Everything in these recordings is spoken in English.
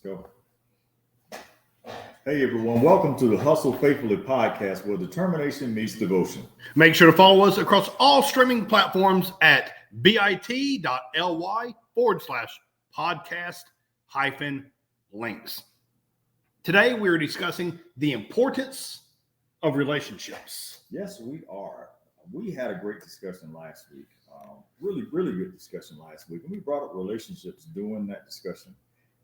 Let's go. Hey everyone, welcome to the Hustle Faithfully podcast where determination meets devotion. Make sure to follow us across all streaming platforms at bit.ly/podcast-links. Today we're discussing the importance of relationships. Yes, we are. We had a great discussion last week. Really good discussion last week. And we brought up relationships during that discussion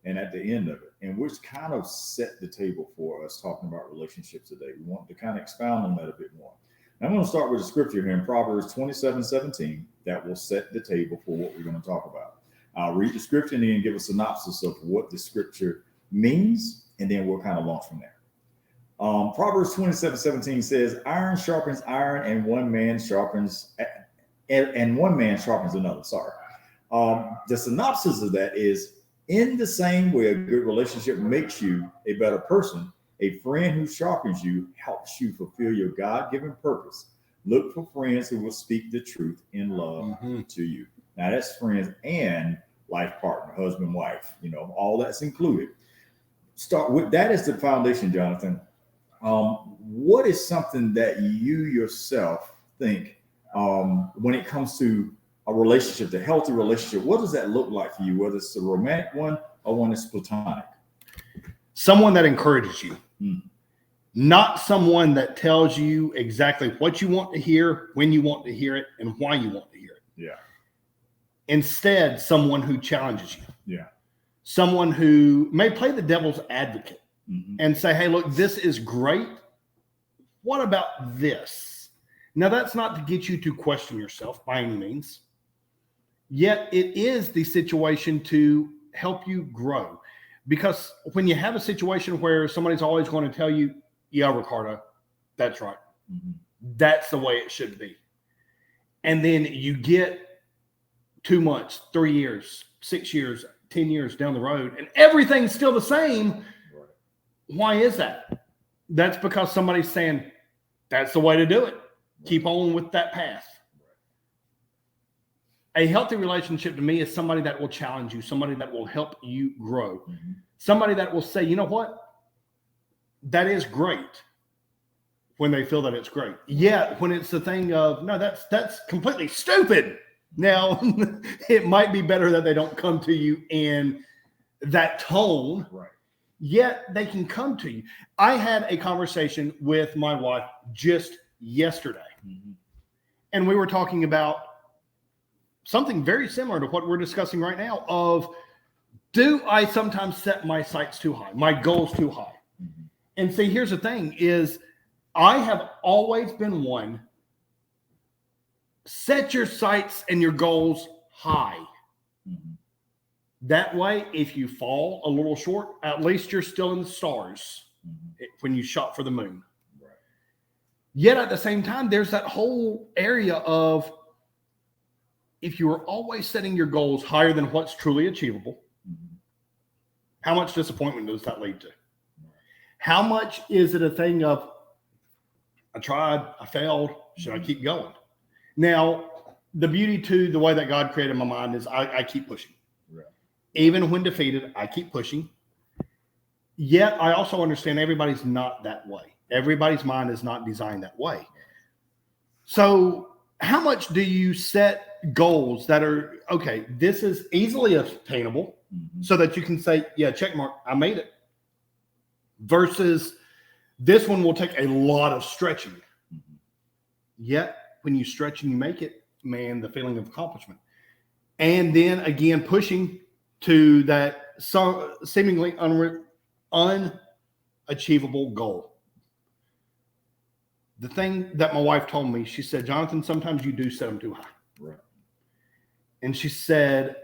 and at the end of it, and which kind of set the table for us talking about relationships today. We want to kind of expound on that a bit more. Now, I'm going to start with a scripture here in Proverbs 27:17 that will set the table for what we're going to talk about. I'll read the scripture and then give a synopsis of what the scripture means, and then we'll kind of launch from there. Proverbs 27:17 says, "Iron sharpens iron, and one man sharpens another." Sorry. The synopsis of that is, in the same way a good relationship makes you a better person, a friend who sharpens you helps you fulfill your God-given purpose. Look for friends who will speak the truth in love to you. Now that's friends and life partner, husband, wife, all that's included. Start with that as the foundation, Jonathan. What is something that you yourself think when it comes to a relationship, the healthy relationship, what does that look like for you, whether it's a romantic one or one that's platonic? Someone that encourages you, not someone that tells you exactly what you want to hear, when you want to hear it, and why you want to hear it. Yeah. Instead, someone who challenges you. Yeah. Someone who may play the devil's advocate and say, hey, look, this is great. What about this? Now, that's not to get you to question yourself by any means. Yet it is the situation to help you grow. Because when you have a situation where somebody's always going to tell you, yeah, Ricardo, that's right. That's the way it should be. And then you get 2 months, 3 years, 6 years, 10 years down the road, and everything's still the same. Right. Why is that? That's because somebody's saying, that's the way to do it. Right. Keep on with that path. A healthy relationship to me is somebody that will challenge you, somebody that will help you grow, somebody that will say, you know what? That is great when they feel that it's great. Yeah, when it's the thing of, no, that's completely stupid. Now, it might be better that they don't come to you in that tone. Right. Yet they can come to you. I had a conversation with my wife just yesterday, and we were talking about something very similar to what we're discussing right now of, do I sometimes set my sights too high, my goals too high? And see, here's the thing is, I have always been one, set your sights and your goals high. That way, if you fall a little short, at least you're still in the stars when you shot for the moon. Right. Yet at the same time, there's that whole area of, if you are always setting your goals higher than what's truly achievable, how much disappointment does that lead to? How much is it a thing of, I tried, I failed, should I keep going? Now, the beauty to the way that God created my mind is I keep pushing. Right. Even when defeated, I keep pushing. Yet I also understand everybody's not that way. Everybody's mind is not designed that way. So how much do you set goals that are, okay, this is easily attainable so that you can say, yeah, check mark, I made it. Versus this one will take a lot of stretching. Yet when you stretch and you make it, man, the feeling of accomplishment. And then again, pushing to that seemingly unachievable goal. The thing that my wife told me, she said, Jonathan, sometimes you do set them too high. Right. And she said,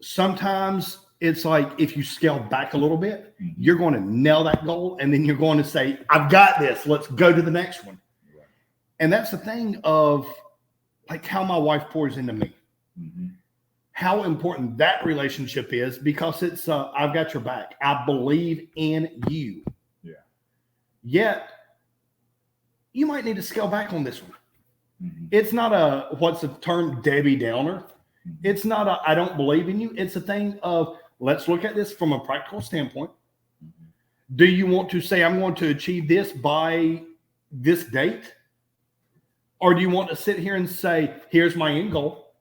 sometimes it's like if you scale back a little bit, you're going to nail that goal. And then you're going to say, I've got this. Let's go to the next one. Right. And that's the thing of like how my wife pours into me. How important that relationship is, because it's, I've got your back. I believe in you. Yeah. Yet, you might need to scale back on this one. It's not a, what's the term, Debbie Downer. It's not a, I don't believe in you. It's a thing of, let's look at this from a practical standpoint. Do you want to say, I'm going to achieve this by this date? Or do you want to sit here and say, here's my end goal?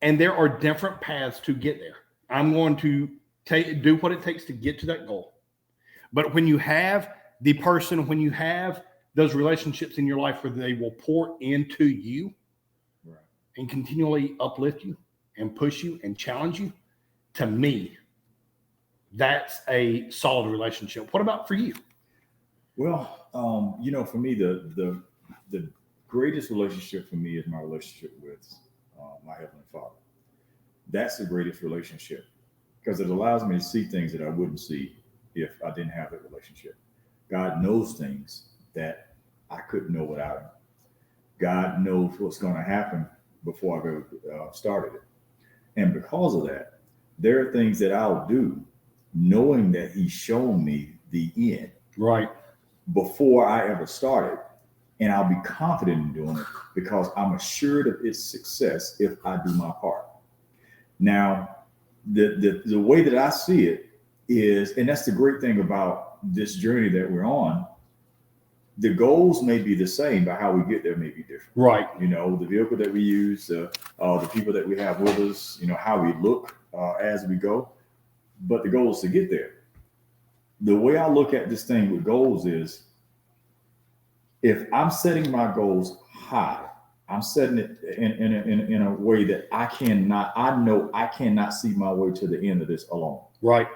And there are different paths to get there. I'm going to do what it takes to get to that goal. But when you have the person, when you have those relationships in your life where they will pour into you and continually uplift you and push you and challenge you, to me, that's a solid relationship. What about for you? Well, for me, the greatest relationship for me is my relationship with my Heavenly Father. That's the greatest relationship because it allows me to see things that I wouldn't see if I didn't have that relationship. God knows things that I couldn't know without him. God knows what's going to happen before I've ever started it. And because of that, there are things that I'll do knowing that he's shown me the end. Right. Before I ever started. And I'll be confident in doing it because I'm assured of its success if I do my part. Now, the way that I see it is, and that's the great thing about this journey that we're on, the goals may be the same, but how we get there may be different. Right. The vehicle that we use, the people that we have with us, how we look as we go, but the goal is to get there. The way I look at this thing with goals is, if I'm setting my goals high, I'm setting it in a way that I know I cannot see my way to the end of this alone. Right.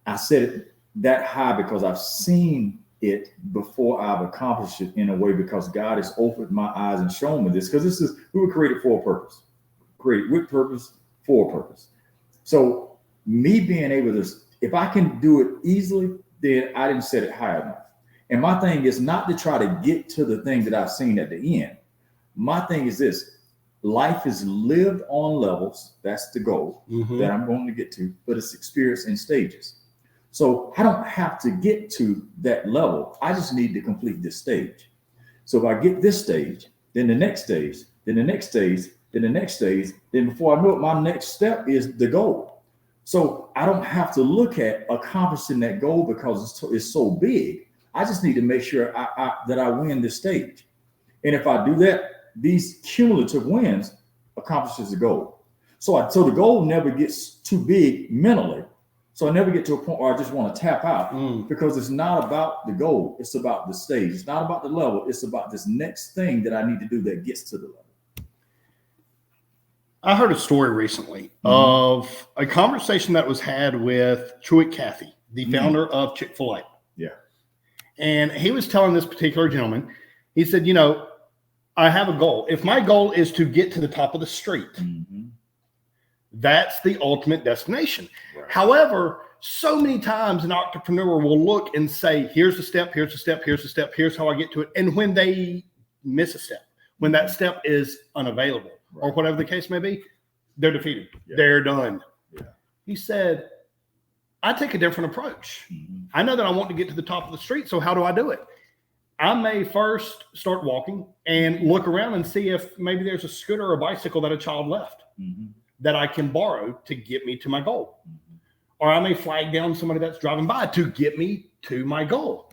I set it that high because I've seen it before I've accomplished it in a way because God has opened my eyes and shown me this. Because we were created for a purpose. Created with purpose, for a purpose. So me being able to, if I can do it easily, then I didn't set it high enough. And my thing is not to try to get to the thing that I've seen at the end. My thing is this: life is lived on levels. That's the goal that I'm going to get to, but it's experienced in stages. So I don't have to get to that level. I just need to complete this stage. So if I get this stage, then the next stage, then the next stage, then the next stage, then before I know it, my next step is the goal. So I don't have to look at accomplishing that goal because it's so big. I just need to make sure that I win this stage. And if I do that, these cumulative wins accomplishes the goal. So the goal never gets too big mentally. So I never get to a point where I just want to tap out because it's not about the goal. It's about the stage. It's not about the level. It's about this next thing that I need to do that gets to the level. I heard a story recently of a conversation that was had with Truett Cathy, the founder of Chick-fil-A. Yeah. And he was telling this particular gentleman, he said, I have a goal. If my goal is to get to the top of the street, that's the ultimate destination. Right. However, so many times an entrepreneur will look and say, here's the step, here's the step, here's the step, here's how I get to it. And when they miss a step, when that step is unavailable or whatever the case may be, they're defeated. Yeah. They're done. Yeah. He said, I take a different approach. I know that I want to get to the top of the street. So how do I do it? I may first start walking and look around and see if maybe there's a scooter or a bicycle that a child left that I can borrow to get me to my goal. Or I may flag down somebody that's driving by to get me to my goal.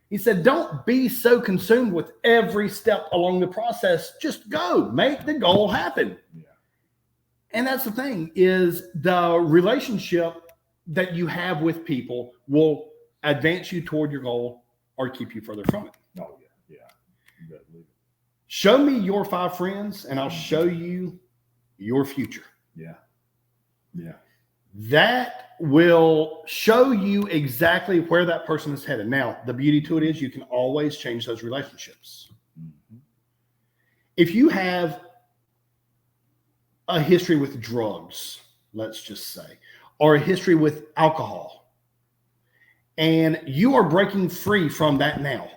He said, don't be so consumed with every step along the process. Just go, make the goal happen. Yeah. And that's the thing, is the relationship that you have with people will advance you toward your goal or keep you further from it. Oh, yeah. You better believe it. Show me your 5 friends and I'll show you your future. Yeah. That will show you exactly where that person is headed. Now, the beauty to it is you can always change those relationships. If you have a history with drugs, let's just say, or a history with alcohol, and you are breaking free from that now,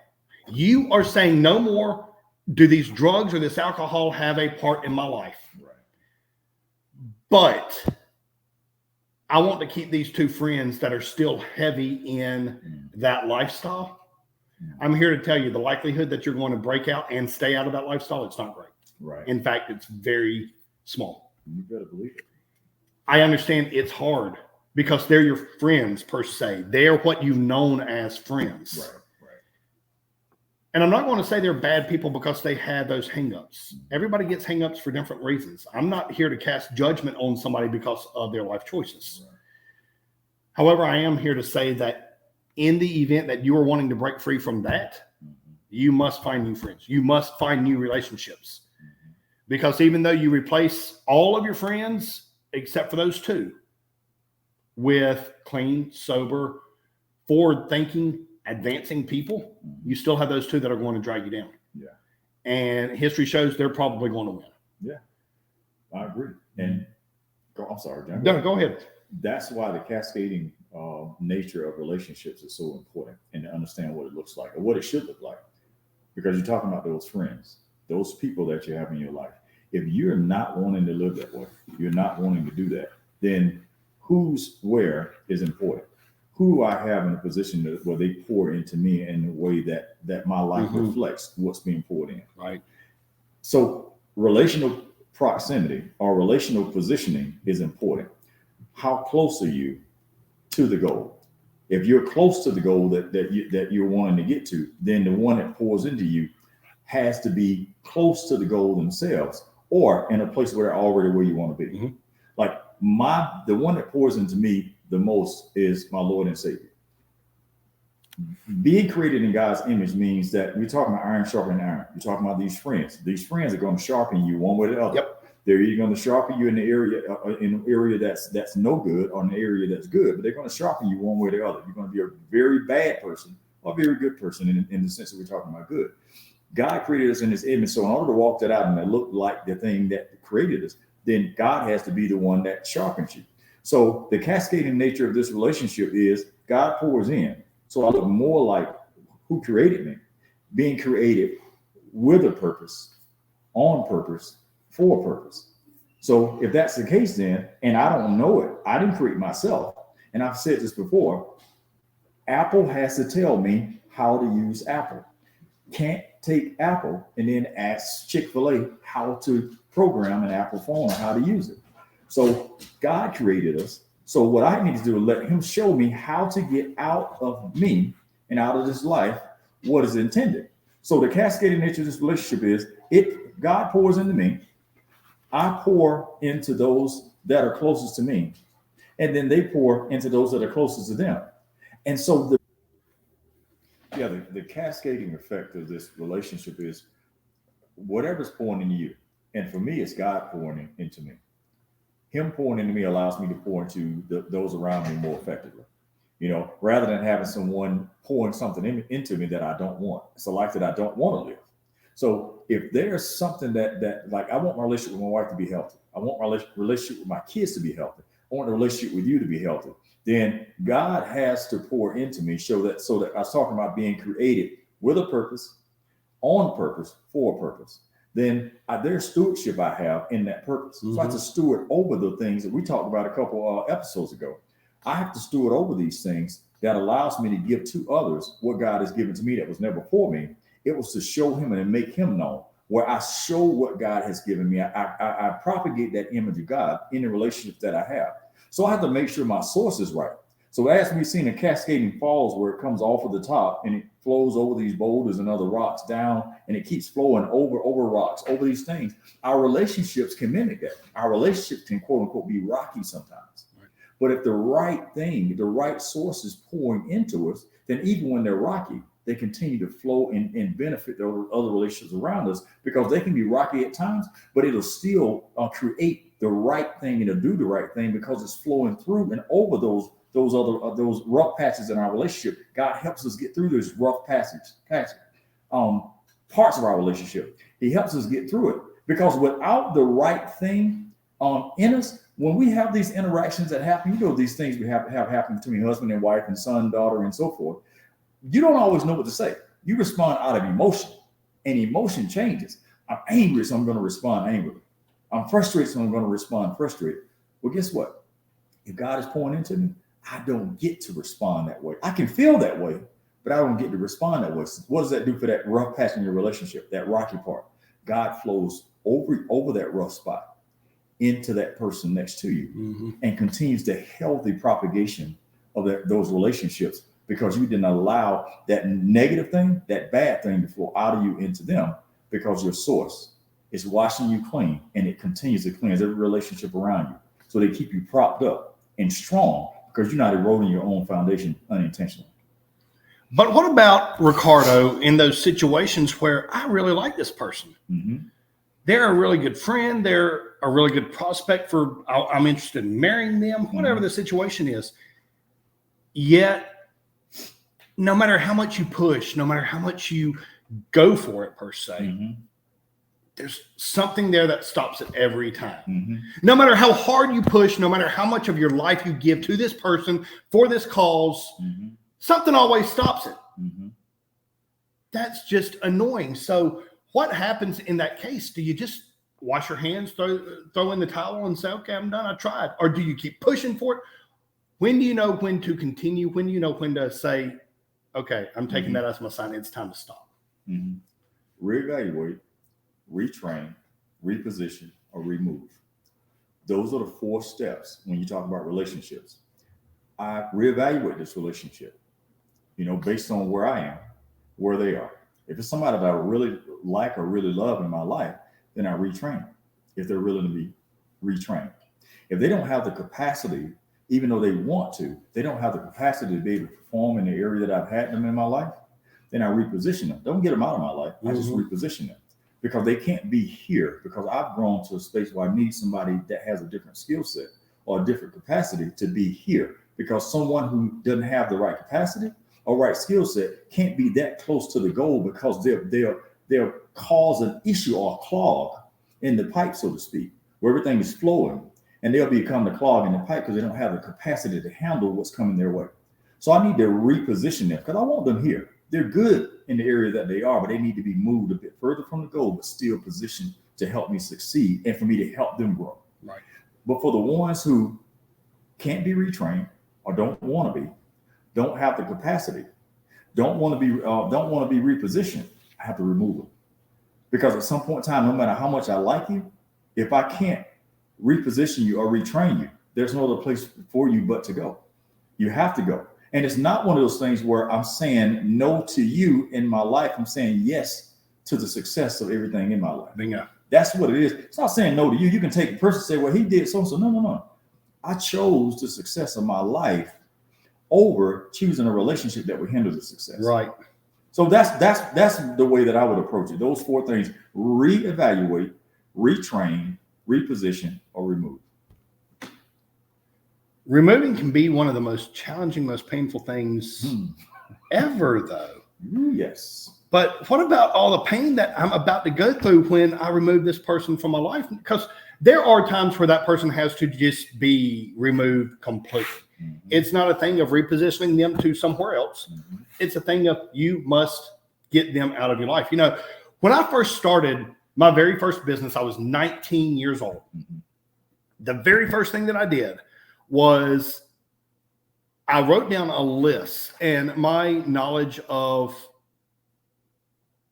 you are saying no more do these drugs or this alcohol have a part in my life. Right. But I want to keep these 2 friends that are still heavy in that lifestyle. I'm here to tell you the likelihood that you're going to break out and stay out of that lifestyle, it's not great. Right. In fact, it's very small. You better believe it. I understand it's hard because they're your friends per se. They're what you've known as friends. Right. And I'm not going to say they're bad people because they have those hangups. Everybody gets hangups for different reasons. I'm not here to cast judgment on somebody because of their life choices. Right. However, I am here to say that in the event that you are wanting to break free from that, you must find new friends. You must find new relationships. Because even though you replace all of your friends, except for those two, with clean, sober, forward-thinking, advancing people, you still have those two that are going to drag you down. Yeah. And history shows they're probably going to win. Yeah, I agree. And I'm sorry, John. No, go ahead. That's why the cascading nature of relationships is so important, and to understand what it looks like or what it should look like. Because you're talking about those friends, those people that you have in your life. If you're not wanting to live that way, you're not wanting to do that, then who's where is important. Who do I have in a position where they pour into me in a way that my life reflects what's being poured in? Right. So relational proximity or relational positioning is important. How close are you to the goal? If you're close to the goal that you're wanting to get to, then the one that pours into you has to be close to the goal themselves or in a place where they're already where you want to be. Mm-hmm. Like the one that pours into me the most is my Lord and Savior. Being created in God's image means that we're talking about iron sharpening iron. You're talking about these friends. These friends are going to sharpen you one way or the other. Yep. They're either going to sharpen you in an area that's no good or an area that's good, but they're going to sharpen you one way or the other. You're going to be a very bad person or a very good person in the sense that we're talking about good. God created us in his image. So in order to walk that out and to look like the thing that created us, then God has to be the one that sharpens you. So the cascading nature of this relationship is God pours in. So I look more like who created me, being created with a purpose, on purpose, for a purpose. So if that's the case then, and I don't know it, I didn't create myself. And I've said this before, Apple has to tell me how to use Apple. Can't take Apple and then ask Chick-fil-A how to program an Apple phone or how to use it. So God created us. So what I need to do is let him show me how to get out of me and out of this life what is intended. So the cascading nature of this relationship is God pours into me. I pour into those that are closest to me. And then they pour into those that are closest to them. And so the cascading effect of this relationship is whatever's pouring into you. And for me, it's God pouring into me. Him pouring into me allows me to pour into those around me more effectively. You know, rather than having someone pouring something into me that I don't want. It's a life that I don't want to live. So if there's something that like I want my relationship with my wife to be healthy. I want my relationship with my kids to be healthy. I want the relationship with you to be healthy. Then God has to pour into me so that I was talking about being created with a purpose, on purpose, for a purpose. Then there's stewardship I have in that purpose. So I have to steward over the things that we talked about a couple episodes ago. I have to steward over these things that allows me to give to others what God has given to me that was never for me. It was to show him and make him known. Where I show what God has given me, I propagate that image of God in the relationships that I have. So I have to make sure my source is right. So as we've seen in cascading falls where it comes off of the top and it flows over these boulders and other rocks down, and it keeps flowing over rocks, over these things, our relationships can mimic that. Our relationships can quote unquote be rocky sometimes. Right. But if the right thing, the right source is pouring into us, then even when they're rocky, they continue to flow and benefit the other relationships around us, because they can be rocky at times, but it'll still create the right thing and it'll do the right thing because it's flowing through and over those rough patches in our relationship. God helps us get through those rough parts of our relationship. He helps us get through it, because without the right thing in us, when we have these interactions that happen, these things we have happen between husband and wife and son, daughter, and so forth. You don't always know what to say. You respond out of emotion, and emotion changes. I'm angry, so I'm going to respond angrily. I'm frustrated, so I'm going to respond frustrated. Well, guess what? If God is pouring into me, I don't get to respond that way. I can feel that way, but I don't get to respond that way. So what does that do for that rough patch in your relationship, that rocky part? God flows over that rough spot into that person next to you and continues the healthy propagation of those relationships, because you didn't allow that negative thing, that bad thing to flow out of you into them, because your source is washing you clean, and it continues to cleanse every relationship around you. So they keep you propped up and strong, because you're not eroding your own foundation unintentionally. But what about, Ricardo, in those situations where I really like this person? They're a really good friend. They're a really good prospect for, I'm interested in marrying them, whatever the situation is. Yet, no matter how much you push, no matter how much you go for it per se, there's something there that stops it every time. No matter how hard you push, no matter how much of your life you give to this person for this cause, something always stops it. That's just annoying. So what happens in that case? Do you just wash your hands, throw in the towel and say, okay, I'm done, I tried? Or do you keep pushing for it? When do you know when to continue? When do you know when to say, okay, I'm taking that as my sign, it's time to stop? Reevaluate, retrain, reposition, or remove. Those are the 4 steps when you talk about relationships. I reevaluate this relationship, based on where I am, where they are. If it's somebody that I really like or really love in my life, then I retrain them if they're willing to be retrained. If they don't have the capacity, even though they want to, they don't have the capacity to be able to perform in the area that I've had them in my life, then I reposition them. Don't get them out of my life. I just reposition them, because they can't be here, because I've grown to a space where I need somebody that has a different skill set or a different capacity to be here, because someone who doesn't have the right capacity or right skill set can't be that close to the goal, because they'll cause an issue or a clog in the pipe, so to speak, where everything is flowing, and they'll become the clog in the pipe because they don't have the capacity to handle what's coming their way. So I need to reposition them, because I want them here. They're good in the area that they are, but they need to be moved a bit further from the goal, but still positioned to help me succeed and for me to help them grow. Right. But for the ones who can't be retrained or don't want to be, don't have the capacity, don't want to be repositioned, I have to remove them. Because at some point in time, no matter how much I like you, if I can't reposition you or retrain you, there's no other place for you but to go. You have to go. And it's not one of those things where I'm saying no to you in my life. I'm saying yes to the success of everything in my life. Bingo. That's what it is. It's not saying no to you. You can take a person and say, well, he did so. No. I chose the success of my life over choosing a relationship that would hinder the success. Right. So that's the way that I would approach it. Those 4 things: reevaluate, retrain, reposition, or remove. Removing can be one of the most challenging, most painful things ever, though. Yes. But what about all the pain that I'm about to go through when I remove this person from my life? Because there are times where that person has to just be removed completely. It's not a thing of repositioning them to somewhere else. It's a thing of you must get them out of your life. When I first started my very first business, I was 19 years old. The very first thing that I did was I wrote down a list, and my knowledge of,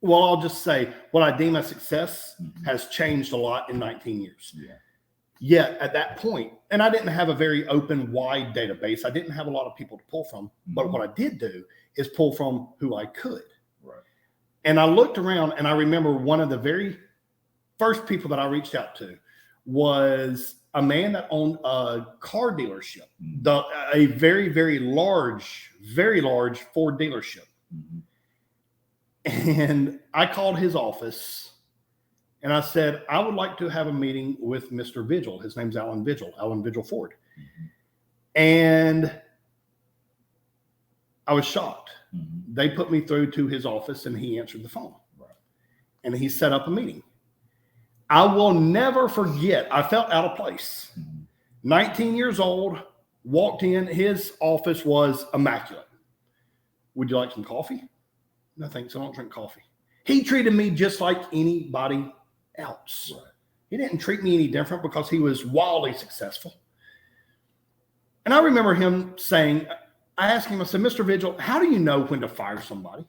well, I'll just say what I deem a success has changed a lot in 19 years. Yet at that point, and I didn't have a very open, wide database. I didn't have a lot of people to pull from. But what I did do is pull from who I could. Right. And I looked around, and I remember one of the very first people that I reached out to was a man that owned a car dealership, a very, very large Ford dealership. And I called his office and I said, I would like to have a meeting with Mr. Vigil. His name's Alan Vigil Ford. And I was shocked. They put me through to his office and he answered the phone. And he set up a meeting. I will never forget. I felt out of place. 19 years old, walked in. His office was immaculate. Would you like some coffee? No, thanks. I don't drink coffee. He treated me just like anybody else. He didn't treat me any different because he was wildly successful. And I remember him saying, I asked him, I said, Mr. Vigil, how do you know when to fire somebody?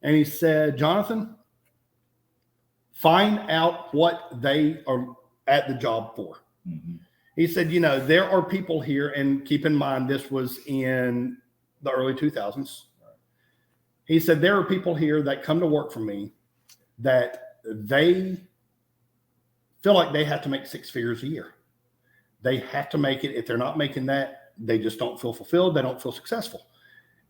And he said, Jonathan, find out what they are at the job for. He said, you know, there are people here, and keep in mind, this was in the early 2000s. He said, there are people here that come to work for me that they feel like they have to make 6 figures a year. They have to make it. If they're not making that, they just don't feel fulfilled. They don't feel successful.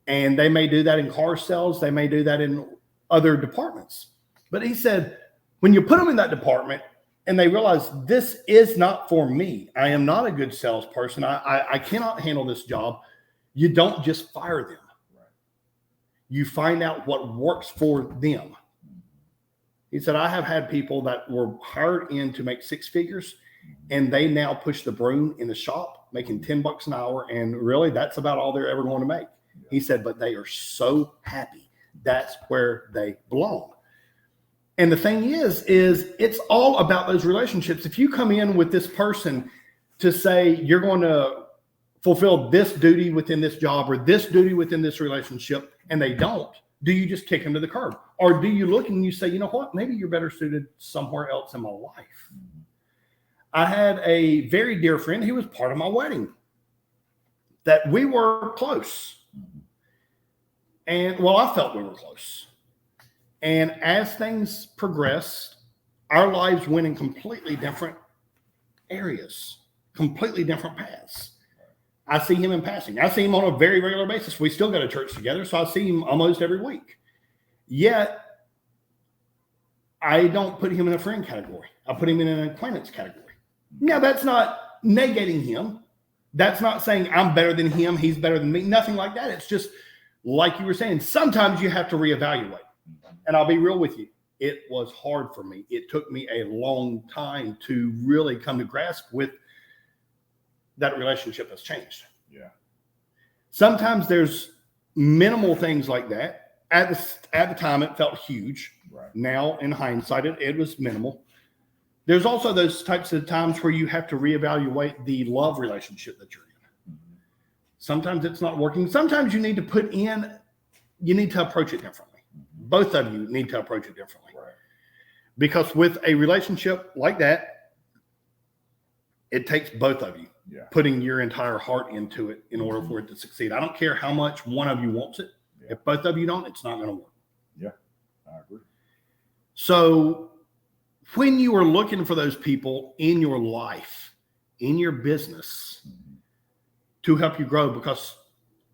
And they may do that in car sales. They may do that in other departments. But he said, when you put them in that department and they realize this is not for me, I am not a good salesperson, I cannot handle this job, you don't just fire them. You find out what works for them. He said, I have had people that were hired in to make 6 figures, and they now push the broom in the shop, making $10 an hour. And really, that's about all they're ever going to make. He said, but they are so happy. That's where they belong. And the thing is it's all about those relationships. If you come in with this person to say you're going to fulfill this duty within this job or this duty within this relationship, and they don't, do you just kick them to the curb? Or do you look and you say, you know what, maybe you're better suited somewhere else in my life? I had a very dear friend. He was part of my wedding that we were close. And well, I felt we were close. And as things progressed, our lives went in completely different areas, completely different paths. I see him in passing. I see him on a very regular basis. We still go to church together, so I see him almost every week. Yet, I don't put him in a friend category. I put him in an acquaintance category. Now, that's not negating him. That's not saying I'm better than him, he's better than me. Nothing like that. It's just, like you were saying, sometimes you have to reevaluate. And I'll be real with you. It was hard for me. It took me a long time to really come to grasp with that relationship has changed. Yeah. Sometimes there's minimal things like that. At the time, it felt huge. Right. Now, in hindsight, it was minimal. There's also those types of times where you have to reevaluate the love relationship that you're in. Sometimes it's not working. Sometimes you need to approach it differently. Both of you need to approach it differently. Right. Because with a relationship like that, it takes both of you putting your entire heart into it in order for it to succeed. I don't care how much one of you wants it. Yeah. If both of you don't, it's not going to work. Yeah, I agree. So when you are looking for those people in your life, in your business, to help you grow, because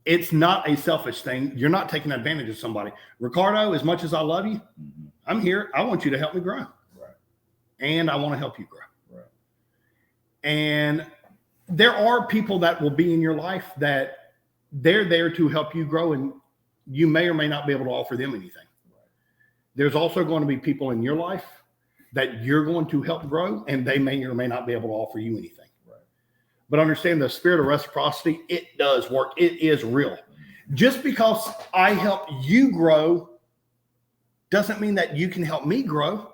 it's not a selfish thing. You're not taking advantage of somebody. Ricardo, as much as I love you, I'm here. I want you to help me grow. Right. And I want to help you grow. Right. And there are people that will be in your life that they're there to help you grow, and you may or may not be able to offer them anything. Right. There's also going to be people in your life that you're going to help grow, and they may or may not be able to offer you anything. Right. But understand the spirit of reciprocity, it does work. It is real. Just because I help you grow doesn't mean that you can help me grow,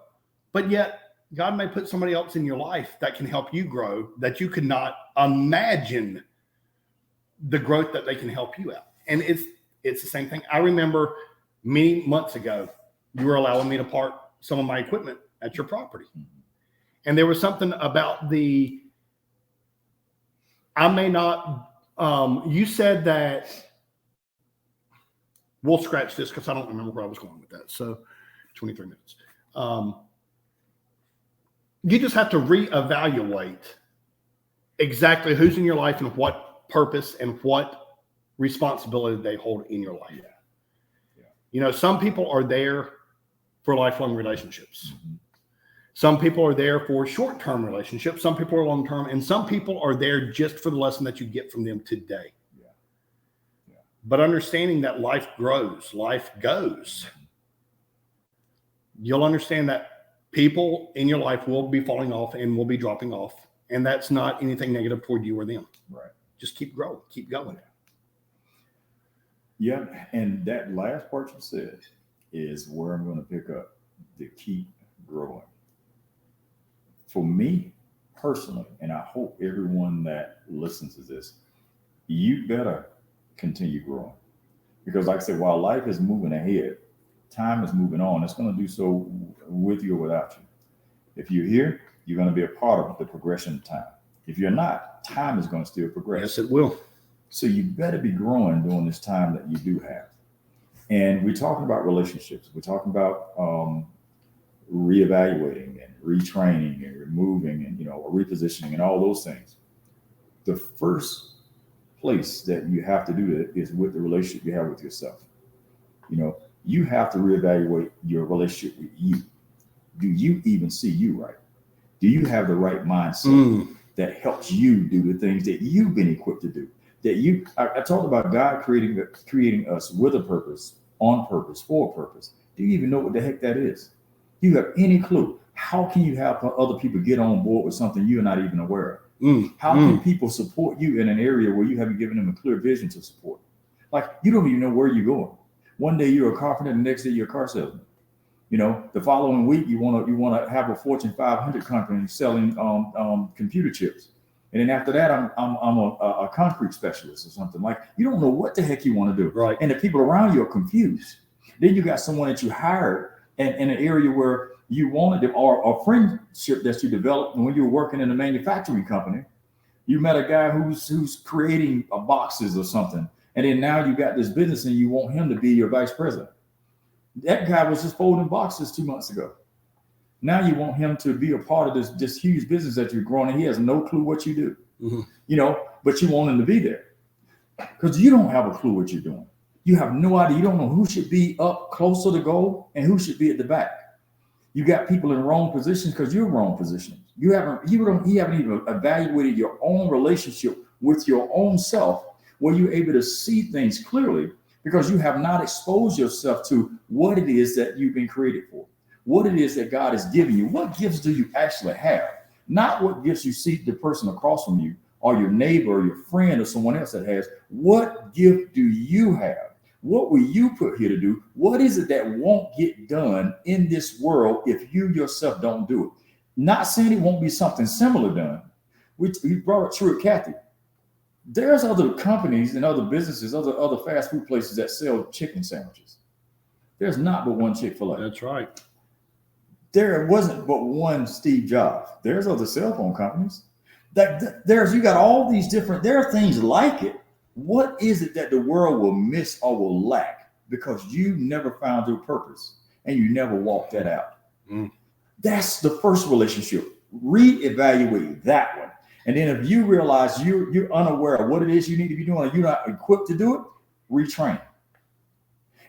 but yet God may put somebody else in your life that can help you grow that you could not imagine the growth that they can help you out. And it's the same thing. I remember many months ago, you were allowing me to park some of my equipment at your property. And there was something about you said that, we'll scratch this because I don't remember where I was going with that. So 23 minutes. You just have to reevaluate exactly who's in your life and what purpose and what responsibility they hold in your life. Yeah. You know, some people are there for lifelong relationships. Some people are there for short-term relationships. Some people are long-term, and some people are there just for the lesson that you get from them today. Yeah. But understanding that life grows, life goes. You'll understand that people in your life will be falling off and will be dropping off. And that's not anything negative toward you or them. Right. Just keep growing, keep going. Yeah. And that last part you said is where I'm going to pick up, to keep growing. For me personally, and I hope everyone that listens to this, you better continue growing. Because like I said, while life is moving ahead, time is moving on. It's going to do so with you or without you. If you're here, you're going to be a part of the progression of time. If you're not, time is going to still progress. Yes, it will. So you better be growing during this time that you do have. And we're talking about relationships. We're talking about reevaluating and retraining and removing and, repositioning and all those things. The first place that you have to do it is with the relationship you have with yourself. You have to reevaluate your relationship with you. Do you even see you right? Do you have the right mindset that helps you do the things that you've been equipped to do? I talked about God creating us with a purpose, on purpose, for a purpose. Do you even know what the heck that is? Do you have any clue? How can you help other people get on board with something you're not even aware of? How can people support you in an area where you haven't given them a clear vision to support? Like, you don't even know where you're going. One day you're a carpenter, the next day you're a car salesman. The following week you want to have a Fortune 500 company selling computer chips, and then after that I'm a concrete specialist or something. Like, you don't know what the heck you want to do, right? And the people around you are confused. Then you got someone that you hired in an area where you wanted them, or a friendship that you developed when you were working in a manufacturing company. You met a guy who's creating boxes or something, and then now you got this business and you want him to be your vice president. That guy was just folding boxes 2 months ago. Now you want him to be a part of this huge business that you're growing, and he has no clue what you do. But you want him to be there because you don't have a clue what you're doing. You have no idea. You don't know who should be up closer to goal and who should be at the back. You got people in wrong positions because you're wrong positions. You haven't even evaluated your own relationship with your own self, where you're able to see things clearly, because you have not exposed yourself to what it is that you've been created for, what it is that God has given you. What gifts do you actually have? Not what gifts you see the person across from you or your neighbor or your friend or someone else that has. What gift do you have? What were you put here to do? What is it that won't get done in this world if you yourself don't do it? Not saying it won't be something similar done. We brought up true, Kathy. There's other companies and other businesses, other fast food places that sell chicken sandwiches. There's not but one Chick-fil-A. That's right. There wasn't but one Steve Jobs. There's other cell phone companies. You got all these different, there are things like it. What is it that the world will miss or will lack because you never found your purpose and you never walked that out? That's the first relationship. Reevaluate that one. And then if you realize you're unaware of what it is you need to be doing and you're not equipped to do it, retrain.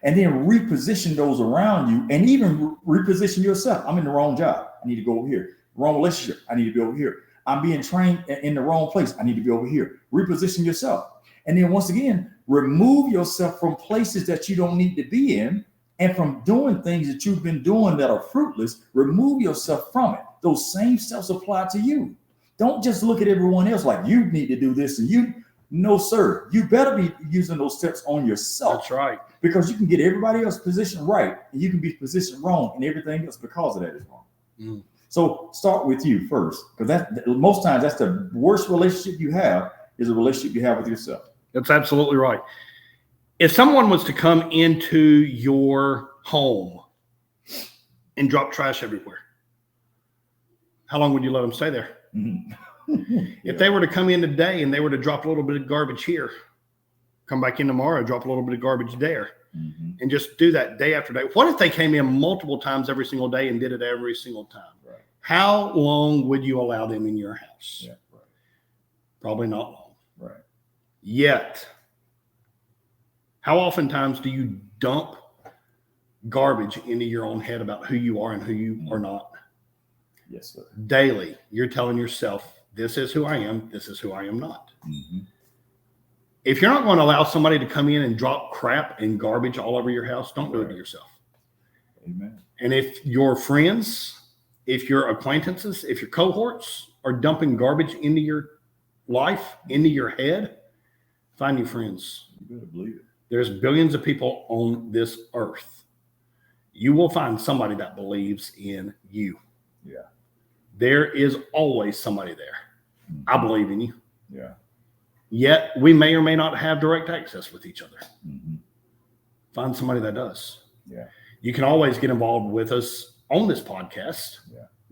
And then reposition those around you, and even reposition yourself. I'm in the wrong job. I need to go over here. Wrong relationship. I need to be over here. I'm being trained in the wrong place. I need to be over here. Reposition yourself. And then once again, remove yourself from places that you don't need to be in, and from doing things that you've been doing that are fruitless. Remove yourself from it. Those same steps apply to you. Don't just look at everyone else like you need to do this and you. No, sir. You better be using those steps on yourself. That's right. Because you can get everybody else positioned right and you can be positioned wrong, and everything else because of that is wrong. So start with you first, because most times that's the worst relationship you have, is a relationship you have with yourself. That's absolutely right. If someone was to come into your home and drop trash everywhere, how long would you let them stay there? If they were to come in today and they were to drop a little bit of garbage here, come back in tomorrow, drop a little bit of garbage there, and just do that day after day. What if they came in multiple times every single day and did it every single time? Right. How long would you allow them in your house? Yeah, right. Probably not long. Right. Yet, how oftentimes do you dump garbage into your own head about who you are and who you are not? Yes, sir. Daily, you're telling yourself, this is who I am, this is who I am not. If you're not going to allow somebody to come in and drop crap and garbage all over your house, don't do it to yourself. Amen. And if your friends, if your acquaintances, if your cohorts are dumping garbage into your life, into your head, find new friends. You better believe it. There's billions of people on this earth. You will find somebody that believes in you. Yeah. There is always somebody there. I believe in you. Yeah. Yet we may or may not have direct access with each other. Find somebody that does. Yeah. You can always get involved with us on this podcast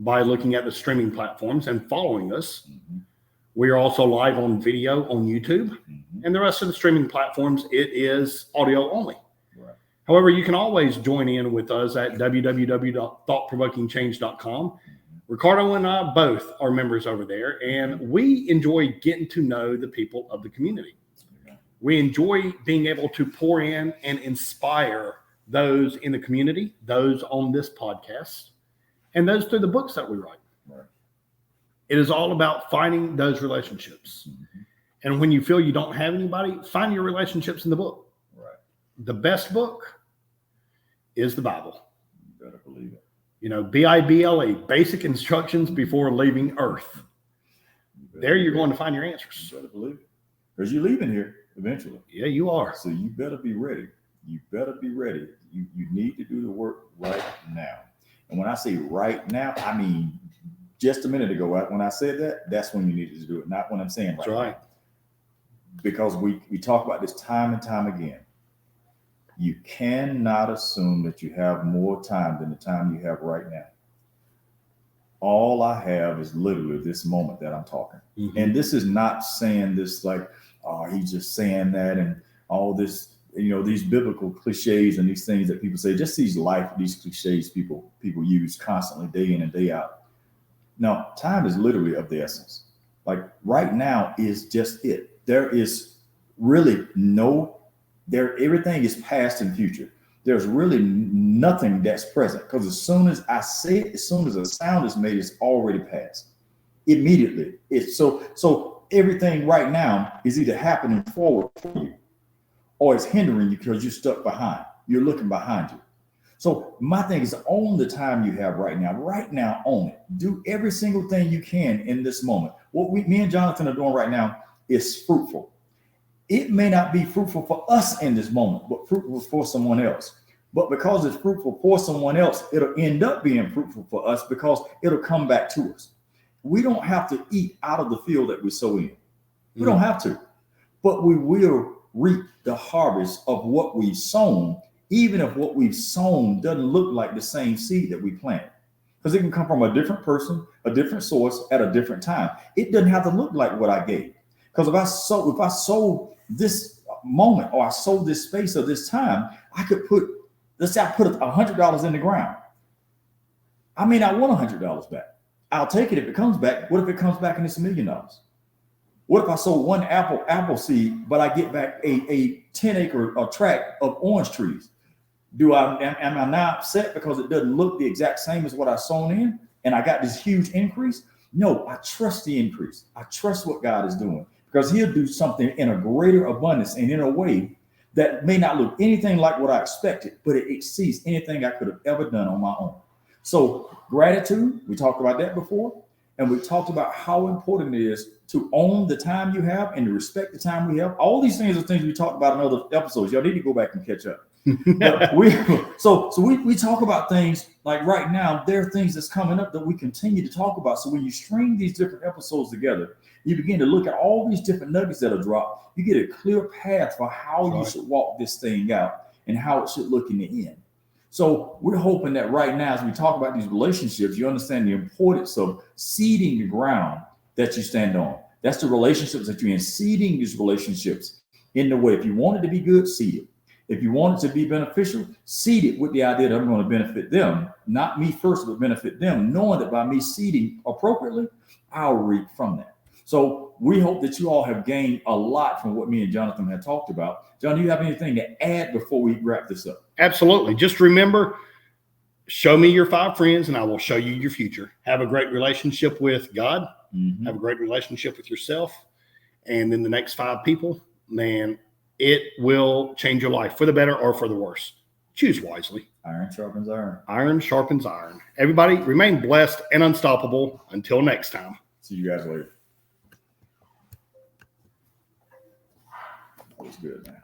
by looking at the streaming platforms and following us. We are also live on video on YouTube, and the rest of the streaming platforms, it is audio only. Right. However, you can always join in with us at www.thoughtprovokingchange.com. Ricardo and I both are members over there, and we enjoy getting to know the people of the community. We enjoy being able to pour in and inspire those in the community, those on this podcast, and those through the books that we write. Right. It is all about finding those relationships. And when you feel you don't have anybody, find your relationships in the book. Right. The best book is the Bible. You better believe it. You know, Bible, basic instructions before leaving Earth. There you're going to find your answers. You better believe it. Because you're leaving here eventually. Yeah, you are. So you better be ready. You better be ready. You need to do the work right now. And when I say right now, I mean just a minute ago, when I said that, that's when you needed to do it, not when I'm saying That's right. now. Because we talk about this time and time again. You cannot assume that you have more time than the time you have right now. All I have is literally this moment that I'm talking. And this is not saying this like, oh, he's just saying that and all this, you know, these biblical cliches and these things that people say, just these cliches people use constantly day in and day out. No, time is literally of the essence. Like right now is just it. There is really everything is past and future. There's really nothing that's present, because as soon as I say it, as soon as a sound is made, it's already past. Immediately. It's so everything right now is either happening forward for you or it's hindering you because you're stuck behind. You're looking behind you. So my thing is, own the time you have right now. Right now, own it. Do every single thing you can in this moment. What me and Jonathan are doing right now is fruitful. It may not be fruitful for us in this moment, but fruitful for someone else. But because it's fruitful for someone else, it'll end up being fruitful for us because it'll come back to us. We don't have to eat out of the field that we sow in. We don't have to. But we will reap the harvest of what we've sown, even if what we've sown doesn't look like the same seed that we planted. Because it can come from a different person, a different source at a different time. It doesn't have to look like what I gave. Because if I sow this moment, or I sow this space of this time, I could let's say I put $100 in the ground. I may not want $100 back. I'll take it if it comes back. What if it comes back and it's $1 million? What if I sow one apple seed, but I get back a 10-acre tract of orange trees? Am I now upset because it doesn't look the exact same as what I sown in and I got this huge increase? No, I trust the increase. I trust what God is doing, because he'll do something in a greater abundance and in a way that may not look anything like what I expected, but it exceeds anything I could have ever done on my own. So gratitude, we talked about that before. And we talked about how important it is to own the time you have and to respect the time we have. All these things are things we talked about in other episodes. Y'all need to go back and catch up. But we talk about things like right now, there are things that's coming up that we continue to talk about. So when you string these different episodes together, you begin to look at all these different nuggets that are dropped. You get a clear path for how you should walk this thing out and how it should look in the end. So we're hoping that right now, as we talk about these relationships, you understand the importance of seeding the ground that you stand on. That's the relationships that you're in, seeding these relationships in the way. If you want it to be good, seed it. If you want it to be beneficial, seed it with the idea that I'm going to benefit them, not me first, but benefit them, knowing that by me seeding appropriately, I'll reap from that. So we hope that you all have gained a lot from what me and Jonathan had talked about. John, do you have anything to add before we wrap this up? Absolutely. Just remember, show me your 5 friends and I will show you your future. Have a great relationship with God. Have a great relationship with yourself. And then the next 5 people, man, it will change your life for the better or for the worse. Choose wisely. Iron sharpens iron. Iron sharpens iron. Everybody remain blessed and unstoppable. Until next time. See you guys later. That was good, man.